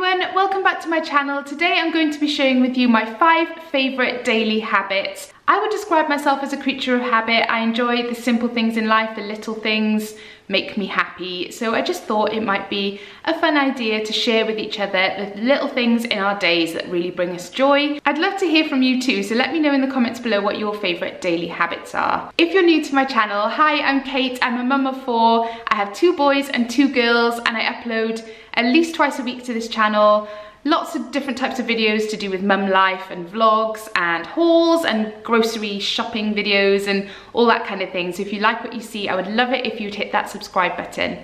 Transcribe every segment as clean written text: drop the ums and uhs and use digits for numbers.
everyone, welcome back to my channel. Today I'm going to be sharing with you my 5 favourite daily habits. I would describe myself as a creature of habit. I enjoy the simple things in life, the little things make me happy. So I just thought it might be a fun idea to share with each other the little things in our days that really bring us joy. I'd love to hear from you too, so let me know in the comments below what your favourite daily habits are. If you're new to my channel, hi, I'm Kate, I'm a mum of 4. I have 2 boys and 2 girls and I upload at least twice a week to this channel. Lots of different types of videos to do with mum life and vlogs and hauls and grocery shopping videos and all that kind of thing. So if you like what you see, I would love it if you'd hit that subscribe button.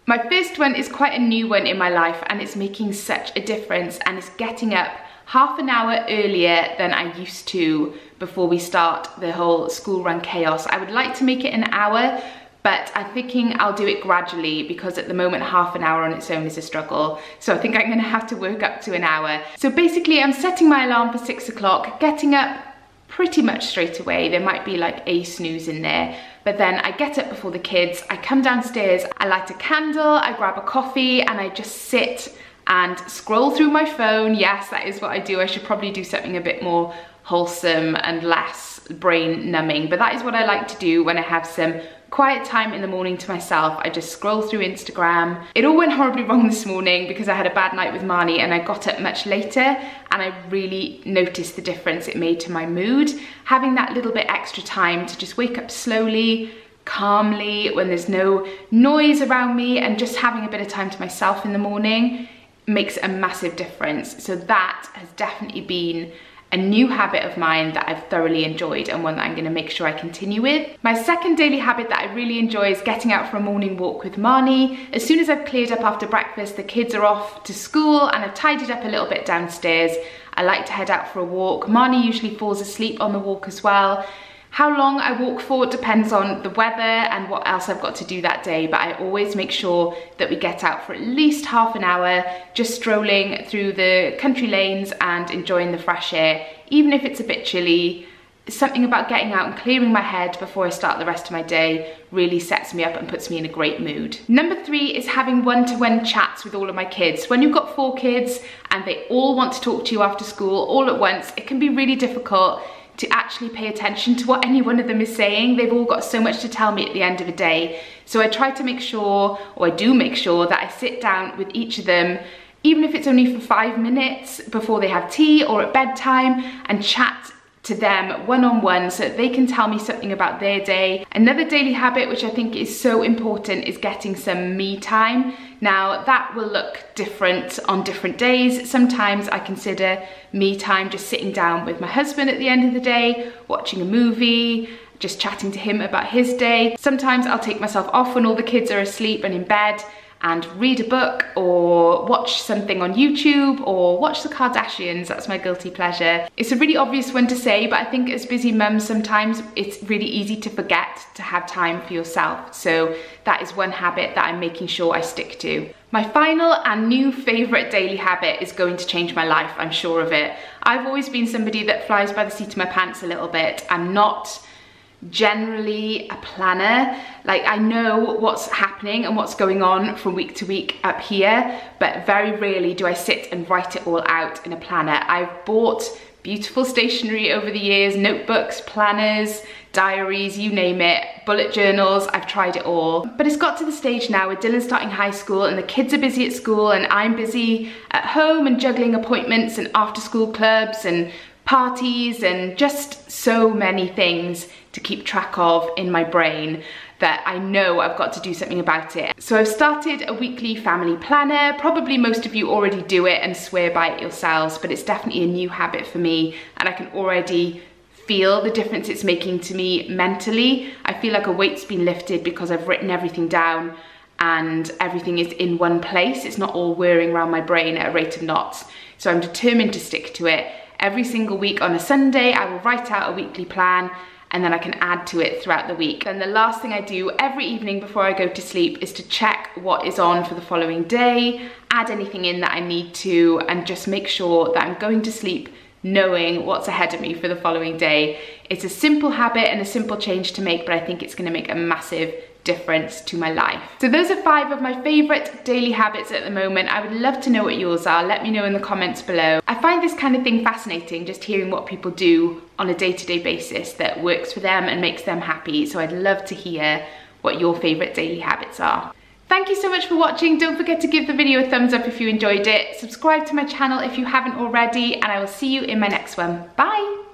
My first one is quite a new one in my life and it's making such a difference, and it's getting up half an hour earlier than I used to before we start the whole school run chaos. I would like to make it an hour, but I'm thinking I'll do it gradually because at the moment half an hour on its own is a struggle. So I think I'm gonna have to work up to an hour. So basically I'm setting my alarm for 6 o'clock, getting up pretty much straight away. There might be like a snooze in there, but then I get up before the kids, I come downstairs, I light a candle, I grab a coffee and I just sit and scroll through my phone. Yes, that is what I do. I should probably do something a bit more wholesome and less brain numbing, but that is what I like to do when I have some quiet time in the morning to myself. I just scroll through Instagram. It all went horribly wrong this morning because I had a bad night with Marnie and I got up much later, and I really noticed the difference it made to my mood. Having that little bit extra time to just wake up slowly, calmly, when there's no noise around me, and just having a bit of time to myself in the morning makes a massive difference. So that has definitely been a new habit of mine that I've thoroughly enjoyed, and one that I'm gonna make sure I continue with. My second daily habit that I really enjoy is getting out for a morning walk with Marnie. As soon as I've cleared up after breakfast, the kids are off to school and I've tidied up a little bit downstairs, I like to head out for a walk. Marnie usually falls asleep on the walk as well. How long I walk for depends on the weather and what else I've got to do that day, but I always make sure that we get out for at least half an hour, just strolling through the country lanes and enjoying the fresh air, even if it's a bit chilly. Something about getting out and clearing my head before I start the rest of my day really sets me up and puts me in a great mood. Number 3 is having one-to-one chats with all of my kids. When you've got 4 kids and they all want to talk to you after school all at once, it can be really difficult to actually pay attention to what any one of them is saying. They've all got so much to tell me at the end of a day. So I try to make sure, or I do make sure, that I sit down with each of them, even if it's only for 5 minutes before they have tea or at bedtime, and chat to them one-on-one so that they can tell me something about their day. Another daily habit which I think is so important is getting some me time. Now that will look different on different days. Sometimes I consider me time just sitting down with my husband at the end of the day, watching a movie, just chatting to him about his day. Sometimes I'll take myself off when all the kids are asleep and in bed and read a book or watch something on YouTube or watch the Kardashians. That's my guilty pleasure. It's a really obvious one to say, but I think as busy mums sometimes it's really easy to forget to have time for yourself. So that is one habit that I'm making sure I stick to. My final and new favourite daily habit is going to change my life, I'm sure of it. I've always been somebody that flies by the seat of my pants a little bit. I'm not generally a planner. Like, I know what's happening and what's going on from week to week up here, but very rarely do I sit and write it all out in a planner. I've bought beautiful stationery over the years, notebooks, planners, diaries, you name it, bullet journals, I've tried it all. But it's got to the stage now with Dylan starting high school and the kids are busy at school and I'm busy at home and juggling appointments and after school clubs and parties and just so many things to keep track of in my brain that I know I've got to do something about it. So I've started a weekly family planner. Probably most of you already do it and swear by it yourselves, but it's definitely a new habit for me and I can already feel the difference it's making to me mentally. I feel like a weight's been lifted because I've written everything down and everything is in one place. It's not all whirring around my brain at a rate of knots. So I'm determined to stick to it. Every single week on a Sunday, I will write out a weekly plan and then I can add to it throughout the week. And the last thing I do every evening before I go to sleep is to check what is on for the following day, add anything in that I need to, and just make sure that I'm going to sleep knowing what's ahead of me for the following day. It's a simple habit and a simple change to make, but I think it's going to make a massive difference to my life. So those are 5 of my favorite daily habits at the moment. I would love to know what yours are. Let me know in the comments below. I find this kind of thing fascinating, just hearing what people do on a day-to-day basis that works for them and makes them happy. So I'd love to hear what your favorite daily habits are. Thank you so much for watching. Don't forget to give the video a thumbs up if you enjoyed it. Subscribe to my channel if you haven't already, and I will see you in my next one. Bye.